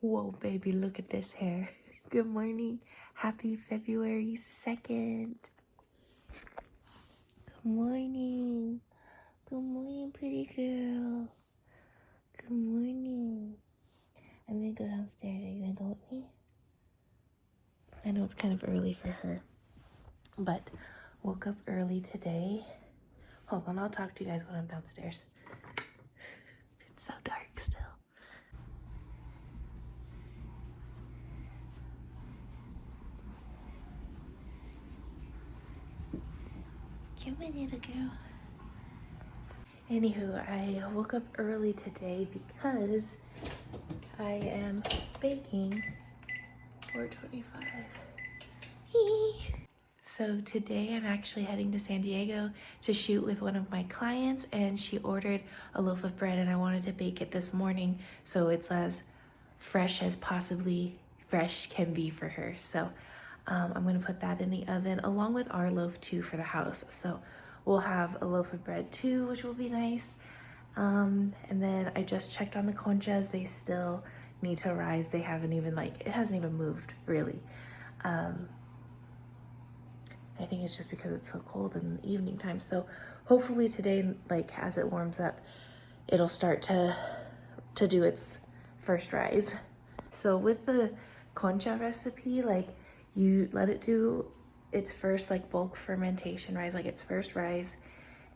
Whoa, baby, look at this hair. Good morning. Happy February 2nd. Good morning. Good morning, pretty girl. Good morning. I'm gonna go downstairs. Are you gonna go with me? I know it's kind of early for her, but woke up early today. Hold on, I'll talk to you guys when I'm downstairs. It's so dark still. Come on, little girl. Anywho, I woke up early today because I am baking 4:25. So today I'm actually heading to San Diego to shoot with one of my clients, and she ordered a loaf of bread and I wanted to bake it this morning so it's as fresh as possibly fresh can be for her. So I'm gonna put that in the oven along with our loaf too for the house. So we'll have a loaf of bread too, which will be nice. And then I just checked on the conchas. They still need to rise. They haven't even it hasn't even moved really. I think it's just because it's so cold in the evening time. So hopefully today, as it warms up, it'll start to do its first rise. So with the concha recipe, you let it do its first bulk fermentation rise, its first rise,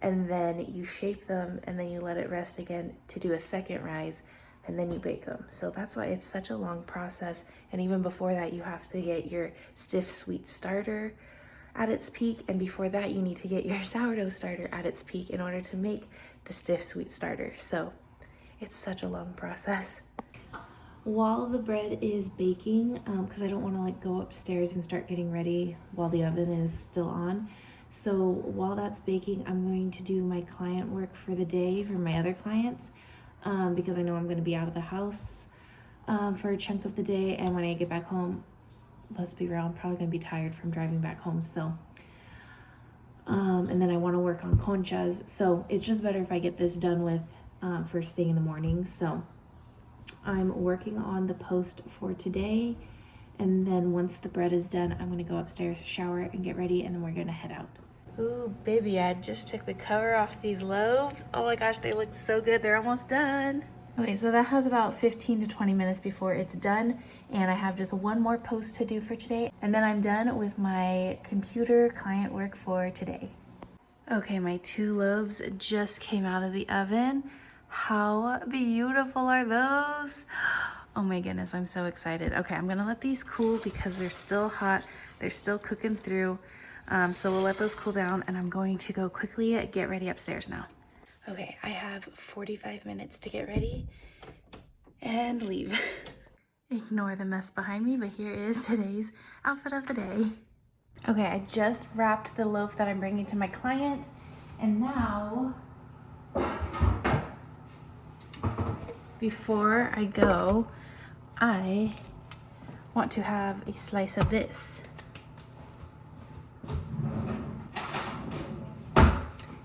and then you shape them and then you let it rest again to do a second rise, and then you bake them. So that's why it's such a long process. And even before that, you have to get your stiff sweet starter at its peak, and before that you need to get your sourdough starter at its peak in order to make the stiff sweet starter. So it's such a long process. While the bread is baking, because I don't want to go upstairs and start getting ready while the oven is still on, so while that's baking, I'm going to do my client work for the day for my other clients, because I know I'm going to be out of the house for a chunk of the day, and when I get back home, let's be real, I'm probably gonna be tired from driving back home. So, and then I want to work on conchas. So it's just better if I get this done with first thing in the morning. So I'm working on the post for today. And then once the bread is done, I'm gonna go upstairs, shower, and get ready, and then we're gonna head out. Ooh, baby, I just took the cover off these loaves. Oh my gosh, they look so good. They're almost done. Okay, so that has about 15 to 20 minutes before it's done, and I have just one more post to do for today, and then I'm done with my computer client work for today. Okay, my 2 loaves just came out of the oven. How beautiful are those? Oh my goodness, I'm so excited. Okay, I'm gonna let these cool because they're still hot. They're still cooking through. So we'll let those cool down, and I'm going to go quickly get ready upstairs now. Okay, I have 45 minutes to get ready and leave. Ignore the mess behind me, but here is today's outfit of the day. Okay, I just wrapped the loaf that I'm bringing to my client, and now, before I go, I want to have a slice of this.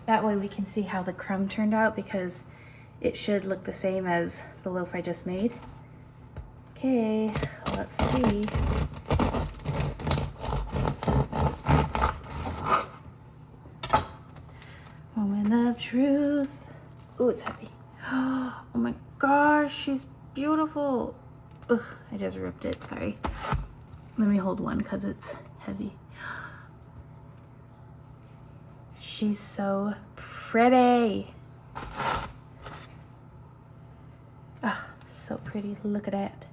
That way we can see how the crumb turned out, because it should look the same as the loaf I just made. Okay, let's see. Moment of truth. Oh, it's heavy. Oh my gosh, she's beautiful. Ugh, I just ripped it, sorry. Let me hold one because it's heavy. She's so pretty. Oh, so pretty, look at that.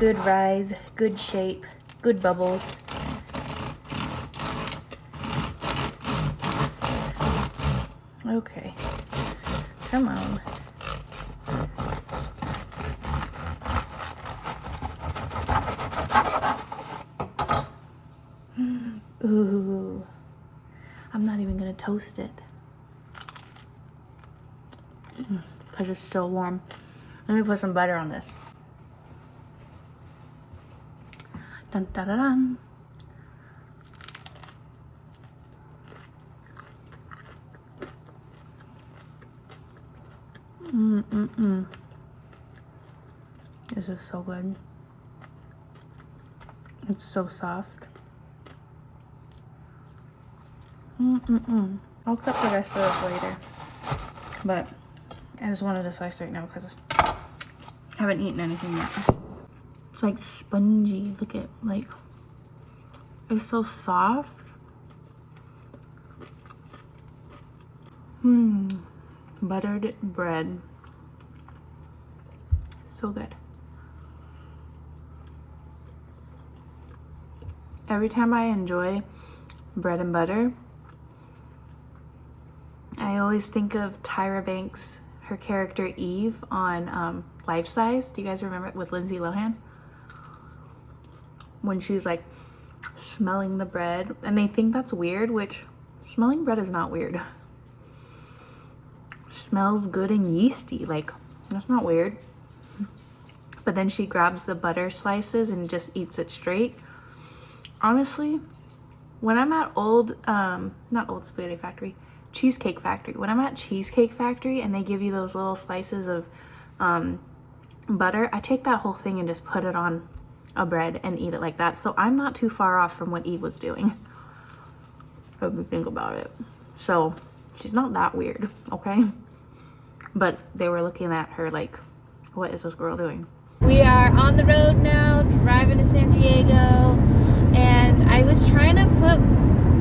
Good rise, good shape, good bubbles. Okay, come on. Ooh, I'm not even gonna toast it because it's still warm. Let me put some butter on this. Dun dun dun dun. This is so good. It's so soft. I'll cut the rest of this later. But I just wanted a slice right now because I haven't eaten anything yet. It's like spongy. Look at, like, it's so soft. Buttered bread. So good. Every time I enjoy bread and butter, I always think of Tyra Banks, her character Eve on Life Size. Do you guys remember it with Lindsay Lohan? When she's like smelling the bread, and they think that's weird, which smelling bread is not weird. Smells good and yeasty, like that's not weird. But then she grabs the butter slices and just eats it straight. Honestly, when I'm at not Old Spaghetti Factory, Cheesecake Factory. When I'm at Cheesecake Factory and they give you those little slices of butter, I take that whole thing and just put it on a bread and eat it like that. So I'm not too far off from what Eve was doing, if you think about it. So she's not that weird, okay? But they were looking at her like, what is this girl doing? We are on the road now, driving to San Diego, and I was trying to put,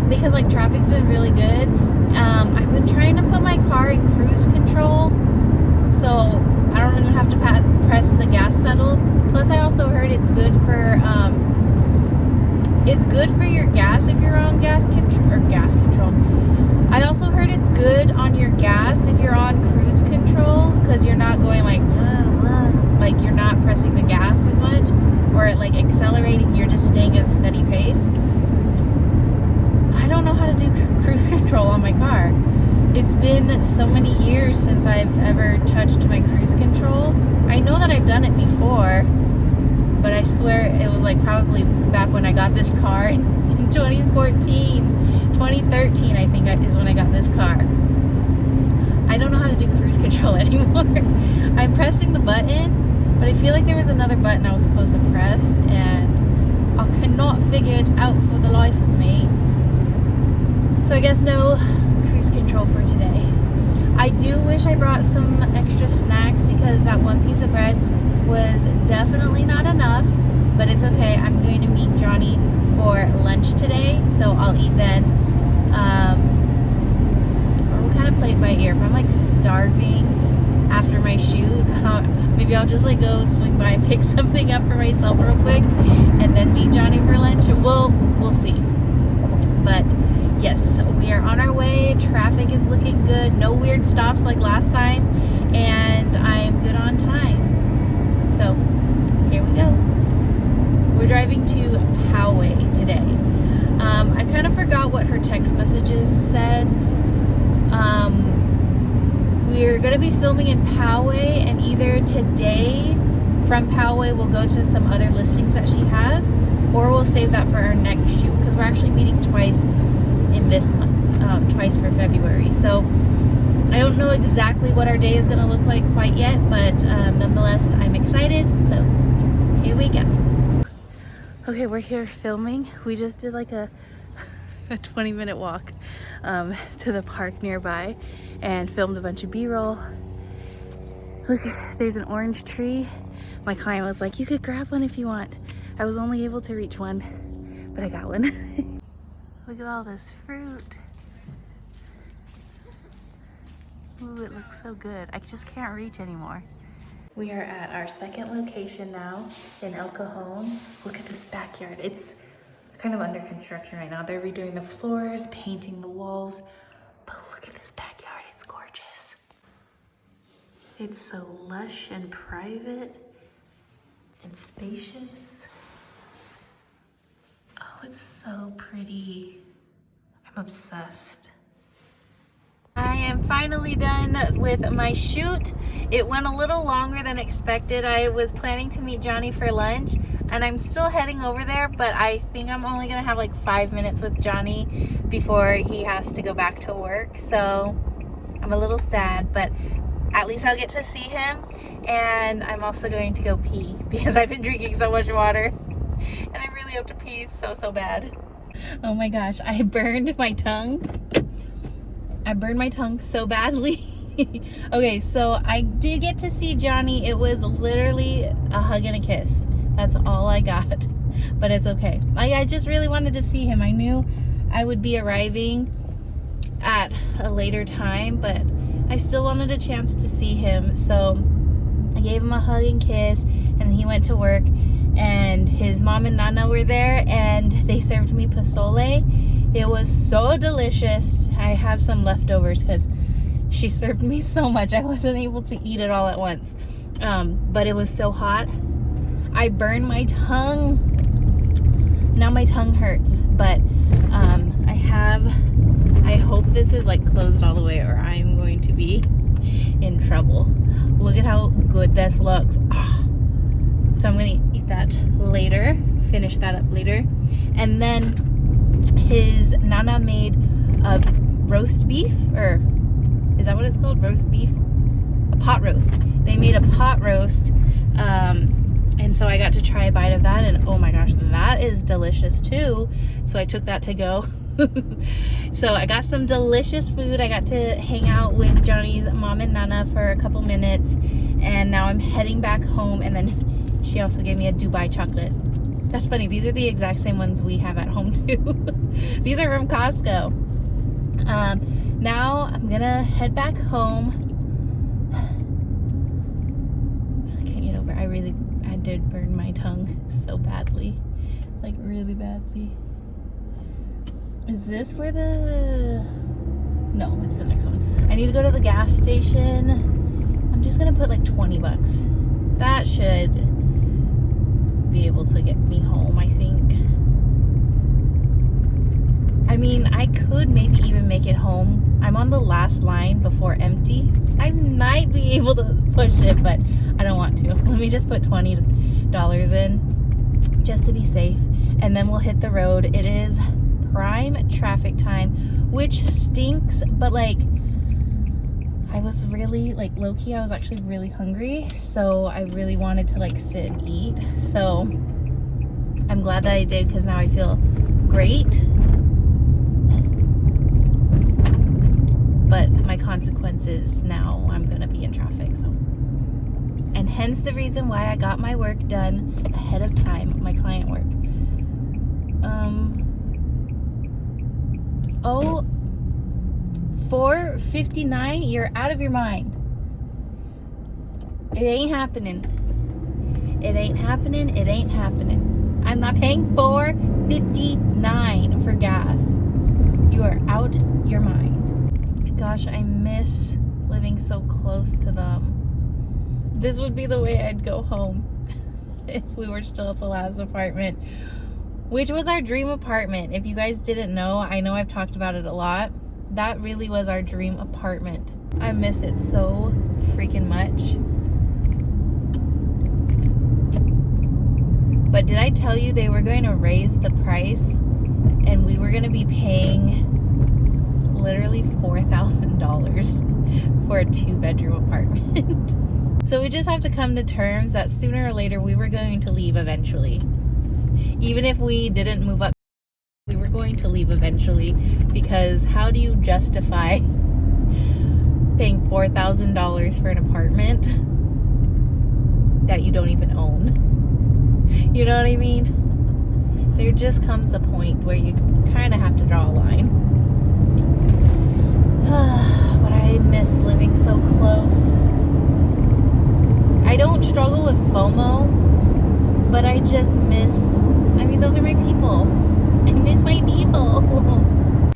because like traffic's been really good, I've been trying to put my car in cruise control, so I don't even have to press the gas pedal. Plus I also heard it's good for your gas if you're on gas control. I also heard it's good on your gas if you're on cruise control, because you're not going like you're not pressing the gas as much, or like accelerating, you're just staying at a steady pace. I don't know how to do cruise control on my car. It's been so many years since I've ever touched my cruise control. I know that I've done it before, but I swear it was like probably back when I got this car in 2013, I think is when I got this car. I don't know how to do cruise control anymore. I'm pressing the button, but I feel like there was another button I was supposed to press, and I cannot figure it out for the life of me. So I guess no cruise control for today. I do wish I brought some extra snacks, because that one piece of bread was definitely not enough, but it's okay. I'm going to meet Johnny for lunch today, so I'll eat then. Or we'll kind of play it by ear. If I'm like starving after my shoot, maybe I'll just like go swing by and pick something up for myself real quick and then meet Johnny for lunch. We'll see. But yes, we are on our way. Traffic is looking good. No weird stops like last time, and I'm good on time. So here we go. We're driving to Poway today. I kind of forgot what her text messages said. We're going to be filming in Poway, and either today from Poway we'll go to some other listings that she has, or we'll save that for our next shoot, because we're actually meeting twice in this month, twice for February. So I don't know exactly what our day is going to look like quite yet, but nonetheless I'm excited. So here we go. Okay, we're here filming. We just did like a 20-minute walk to the park nearby and filmed a bunch of B-roll. Look, there's an orange tree. My client was like, you could grab one if you want. I was only able to reach one, but I got one. Look at all this fruit. Ooh, it looks so good. I just can't reach anymore. We are at our second location now in El Cajon. Look at this backyard. It's kind of under construction right now. They're redoing the floors, painting the walls. But look at this backyard. It's gorgeous. It's so lush and private and spacious. Oh, it's so pretty. I'm obsessed. I am finally done with my shoot. It went a little longer than expected. I was planning to meet Johnny for lunch, and I'm still heading over there, but I think I'm only gonna have like 5 minutes with Johnny before he has to go back to work. So I'm a little sad, but at least I'll get to see him. And I'm also going to go pee because I've been drinking so much water and I really have to pee so bad. Oh my gosh, I burned my tongue. I burned my tongue so badly. Okay, so I did get to see Johnny. It was literally a hug and a kiss. That's all I got, but it's okay. I just really wanted to see him. I knew I would be arriving at a later time, but I still wanted a chance to see him. So I gave him a hug and kiss, and he went to work, and his mom and Nana were there, and they served me pozole. It was so delicious. I have some leftovers because she served me so much. I wasn't able to eat it all at once. But it was so hot. I burned my tongue. Now my tongue hurts. But I hope this is like closed all the way or I'm going to be in trouble. Look at how good this looks. Ah. So I'm going to eat that later. Finish that up later. And then his Nana made a roast beef, or is that what it's called? Roast beef? A pot roast. They made a pot roast. And so I got to try a bite of that, and oh my gosh, that is delicious too. So I took that to go. So I got some delicious food. I got to hang out with Johnny's mom and Nana for a couple minutes, and now I'm heading back home. And then she also gave me a Dubai chocolate. That's funny. These are the exact same ones we have at home too. These are from Costco. Now I'm gonna head back home. I can't get over it. I did burn my tongue so badly, like really badly. Is this where no, it's the next one. I need to go to the gas station. I'm just gonna put like 20 bucks. That should be able to get me home, I think. I mean, I could maybe even make it home. I'm on the last line before empty. I might be able to push it, but I don't want to. Let me just put $20 in just to be safe, and then we'll hit the road. It is prime traffic time, which stinks, but like I was really like low-key, I was actually really hungry, so I really wanted to like sit and eat. So I'm glad that I did, because now I feel great. But my consequences, now I'm gonna be in traffic. So, and hence the reason why I got my work done ahead of time, my client work. Oh, 4:59, you're out of your mind. It ain't happening. It ain't happening. It ain't happening. I'm not paying $4.59 for gas. You are out your mind. Gosh, I miss living so close to them. This would be the way I'd go home if we were still at the last apartment, which was our dream apartment. If you guys didn't know, I know I've talked about it a lot. That really was our dream apartment. I miss it so freaking much. But did I tell you they were going to raise the price, and we were going to be paying literally $4,000 for a 2-bedroom apartment? So we just have to come to terms that sooner or later we were going to leave eventually. Even if we didn't move up, we were going to leave eventually, because how do you justify paying $4,000 for an apartment that you don't even own? You know what I mean? There just comes a point where you kind of have to draw a line. But I miss living so close. I don't struggle with FOMO, but I just miss, I mean, those are my people. I miss my people.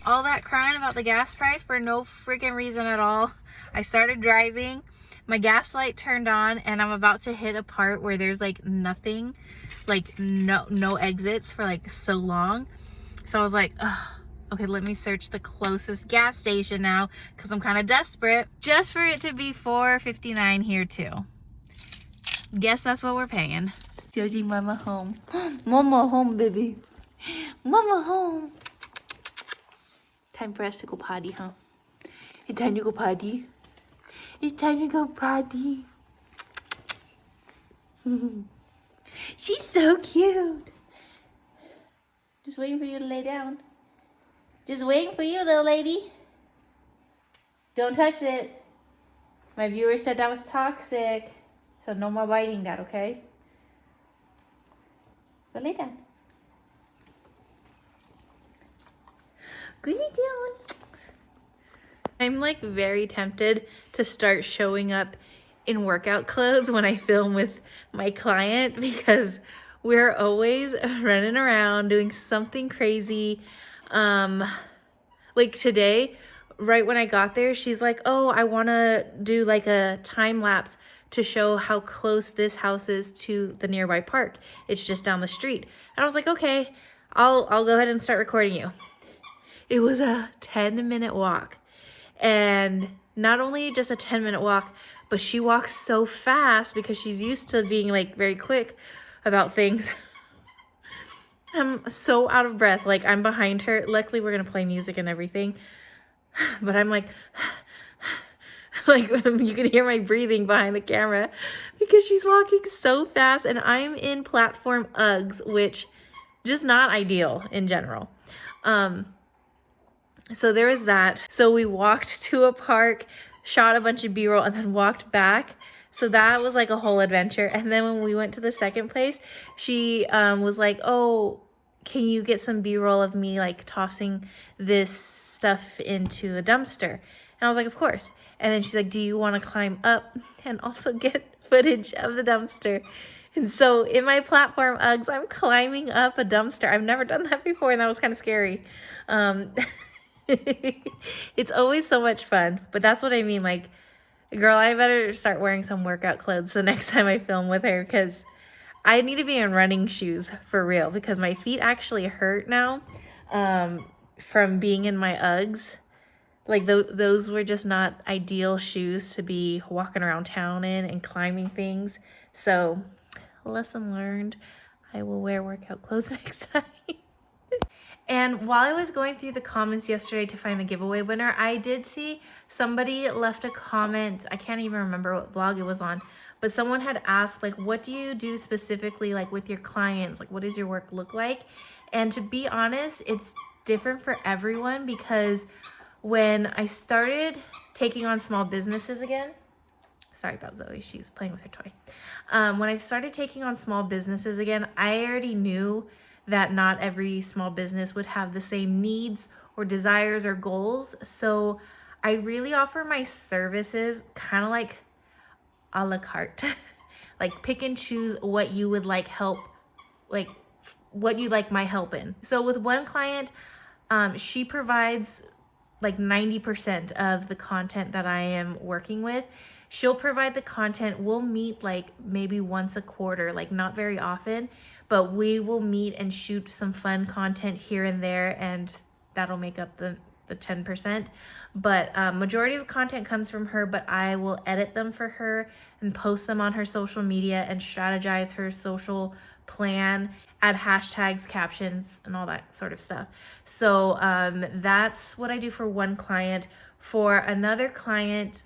All that crying about the gas price for no freaking reason at all. I started driving, my gas light turned on, and I'm about to hit a part where there's like nothing, like no exits for like so long. So I was like, ugh. Okay, let me search the closest gas station now, because I'm kind of desperate. Just for it to be $4.59 here too. Guess that's what we're paying. Joji, mama home. Mama home, baby. Mama home. Time for us to go potty, huh? It's time to go potty. It's time to go potty. She's so cute. Just waiting for you to lay down. Just waiting for you, little lady. Don't touch it. My viewer said that was toxic. So no more biting that, okay? Go lay down. Go lay down. I'm like very tempted to start showing up in workout clothes when I film with my client because we're always running around doing something crazy. Like today, right when I got there, she's like, oh, I want to do like a time lapse to show how close this house is to the nearby park. It's just down the street. And I was like, okay, I'll go ahead and start recording you. It was a 10-minute walk. And not only just a 10-minute walk, but she walks so fast because she's used to being like very quick about things. I'm so out of breath. Like I'm behind her. Luckily we're going to play music and everything. But I'm like you can hear my breathing behind the camera because she's walking so fast and I'm in platform Uggs, which just not ideal in general. So there was that. So we walked to a park, shot a bunch of B-roll, and then walked back. So that was like a whole adventure. And then when we went to the second place, she was like, oh, can you get some B-roll of me like tossing this stuff into the dumpster? And I was like, of course. And then she's like, do you want to climb up and also get footage of the dumpster? And so in my platform Uggs, I'm climbing up a dumpster. I've never done that before, and that was kind of scary. It's always so much fun, but that's what I mean. Like, girl, I better start wearing some workout clothes the next time I film with her because I need to be in running shoes for real because my feet actually hurt now from being in my Uggs. Like those were just not ideal shoes to be walking around town in and climbing things. So lesson learned, I will wear workout clothes next time. And while I was going through the comments yesterday to find the giveaway winner, I did see somebody left a comment. I can't even remember what vlog it was on, but someone had asked, like, what do you do specifically, like, with your clients? Like, what does your work look like? And to be honest, it's different for everyone because when I started taking on small businesses again, sorry about Zoe, she's playing with her toy. When I started taking on small businesses again, I already knew that not every small business would have the same needs or desires or goals. So I really offer my services kind of like a la carte. Like pick and choose what you would like help, like what you like my help in. So with one client, she provides like 90% of the content that I am working with. She'll provide the content. We'll meet like maybe once a quarter, like not very often, but we will meet and shoot some fun content here and there, and that'll make up the 10%. But majority of content comes from her, but I will edit them for her and post them on her social media and strategize her social plan, add hashtags, captions, and all that sort of stuff. So that's what I do for one client. For another client,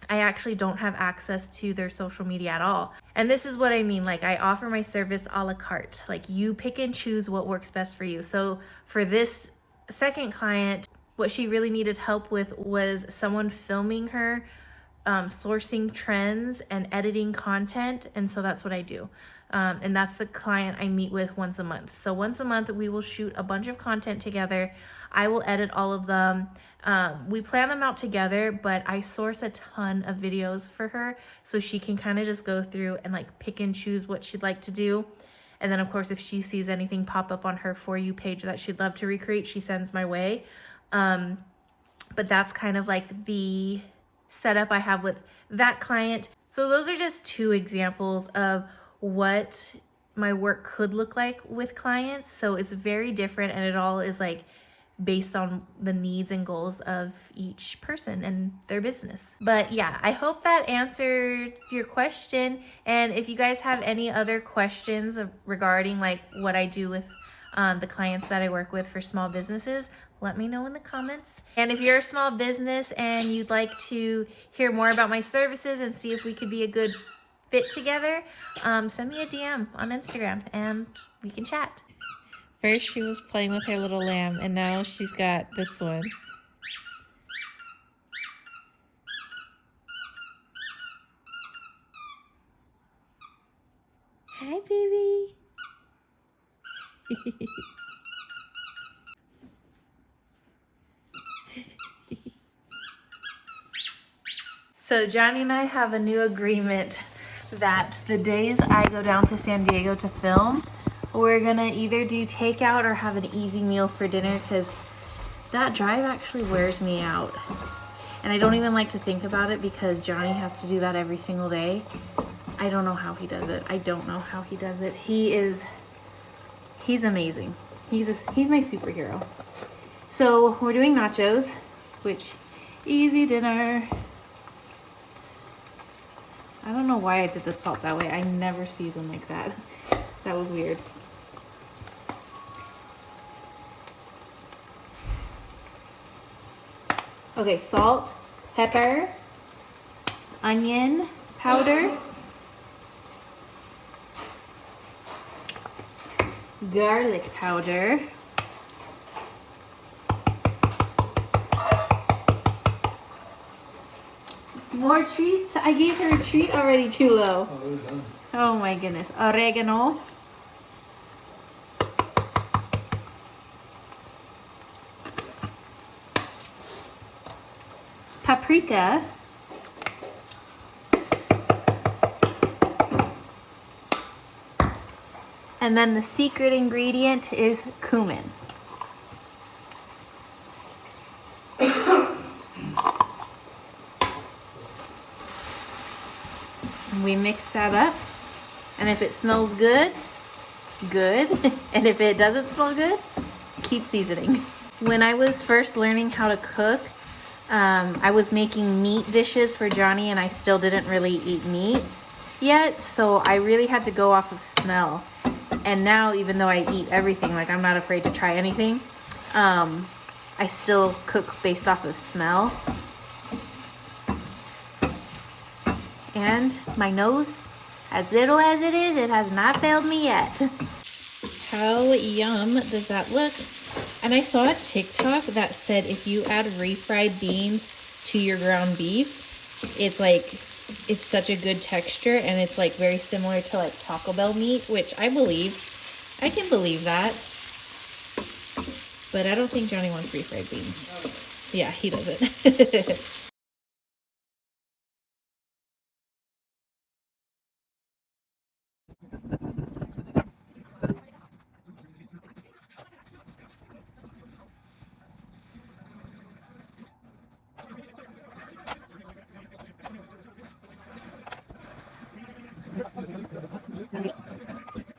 I actually don't have access to their social media at all. And this is what I mean, like I offer my service a la carte. Like you pick and choose what works best for you. So for this second client, what she really needed help with was someone filming her, sourcing trends and editing content. And so that's what I do. And that's the client I meet with once a month. So once a month, we will shoot a bunch of content together. I will edit all of them. We plan them out together, but I source a ton of videos for her so she can kind of just go through and like pick and choose what she'd like to do. And then of course, if she sees anything pop up on her For You page that she'd love to recreate, she sends my way. But that's kind of like the setup I have with that client. So those are just two examples of what my work could look like with clients. So it's very different, and it all is like based on the needs and goals of each person and their business. But yeah, I hope that answered your question. And if you guys have any other questions regarding like what I do with the clients that I work with for small businesses, let me know in the comments. And if you're a small business and you'd like to hear more about my services and see if we could be a good fit together, send me a DM on Instagram and we can chat. First she was playing with her little lamb and now she's got this one. Hi, baby. So Johnny and I have a new agreement that the days I go down to San Diego to film, we're gonna either do takeout or have an easy meal for dinner because that drive actually wears me out. And I don't even like to think about it because Johnny has to do that every single day. I don't know how he does it. I don't know how he does it. He's amazing. He's my superhero. So we're doing nachos, which easy dinner. I don't know why I did the salt that way. I never season like that. That was weird. Okay, salt, pepper, onion powder, garlic powder, more treats. I gave her a treat already, Chulo. Oh my goodness. Oregano. Paprika. And then the secret ingredient is cumin. We mix that up, and if it smells good, good. And if it doesn't smell good, keep seasoning. When I was first learning how to cook, I was making meat dishes for Johnny and I still didn't really eat meat yet, so I really had to go off of smell. And now, even though I eat everything, like I'm not afraid to try anything, I still cook based off of smell. And my nose, as little as it is, it has not failed me yet. How yum does that look? And I saw a TikTok that said if you add refried beans to your ground beef, it's such a good texture and it's like very similar to like Taco Bell meat, which I can believe that. But I don't think Johnny wants refried beans. Yeah, he doesn't.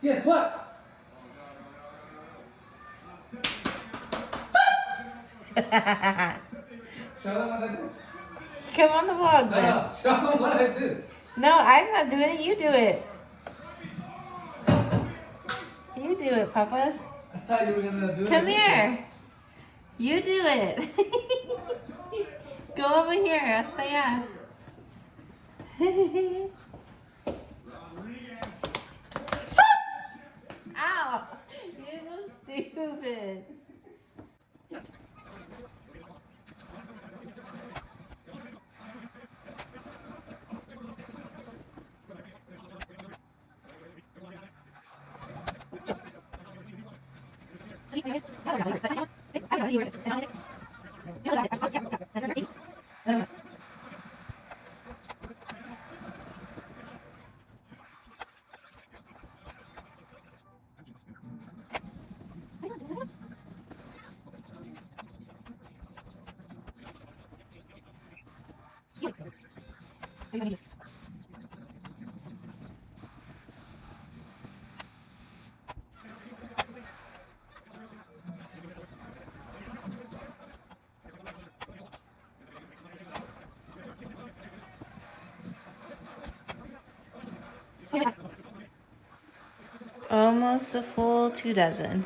Guess what? Show them what I did. Come on the vlog, then. No, show them what I did. No, I'm not doing it. You do it. You do it, Papas. I thought you were gonna do it. Come here. You do it. Go over here. Hasta allá. Ow! You're so stupid. Almost a full 2 dozen.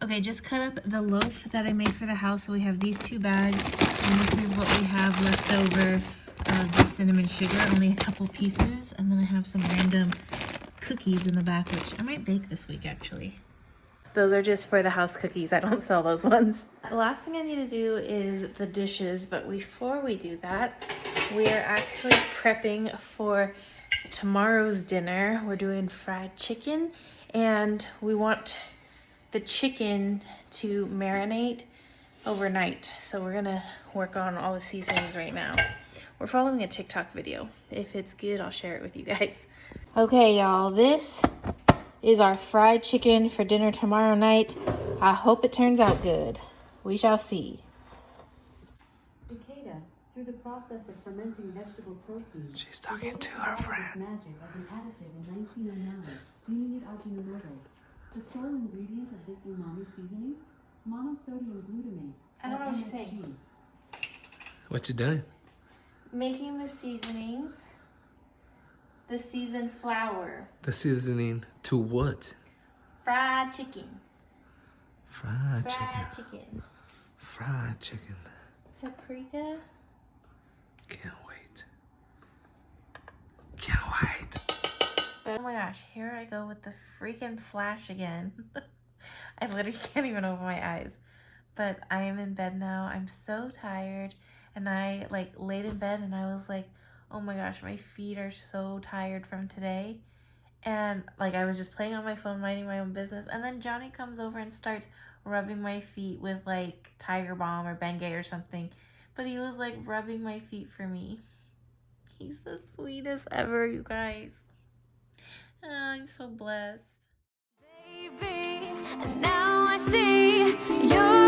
Okay, just cut up the loaf that I made for the house. So we have these 2 bags, and this is what we have left over of the cinnamon sugar, only a couple pieces. And then I have some random cookies in the back, which I might bake this week actually. Those are just for the house cookies. I don't sell those ones. The last thing I need to do is the dishes, but before we do that, we are actually prepping for tomorrow's dinner. We're doing fried chicken, and we want the chicken to marinate overnight. So we're gonna work on all the seasonings right now. We're following a TikTok video. If it's good, I'll share it with you guys. Okay, y'all, this is our fried chicken for dinner tomorrow night. I hope it turns out good. We shall see. Cicada, through the process of fermenting vegetable protein, She's talking to her friend. magic as an additive in 1909, deeming it Ajinomoto. The sole ingredient of this umami seasoning, monosodium glutamate. I don't know or what she's MSG. saying. What you doing? Making the seasonings, the seasoned flour, The seasoning to what? fried chicken, Fried chicken. fried chicken, Fried chicken. paprika. Can't wait. Can't wait. Oh my gosh, here I go with the freaking flash again. I literally can't even open my eyes. But I am in bed now. I'm so tired. And I like laid in bed and I was like, oh my gosh, my feet are so tired from today. And like I was just playing on my phone, minding my own business. And then Johnny comes over and starts rubbing my feet with like Tiger Balm or Bengay or something. But he was like rubbing my feet for me. He's the sweetest ever, you guys. Oh, I'm so blessed. Baby, and now I see you're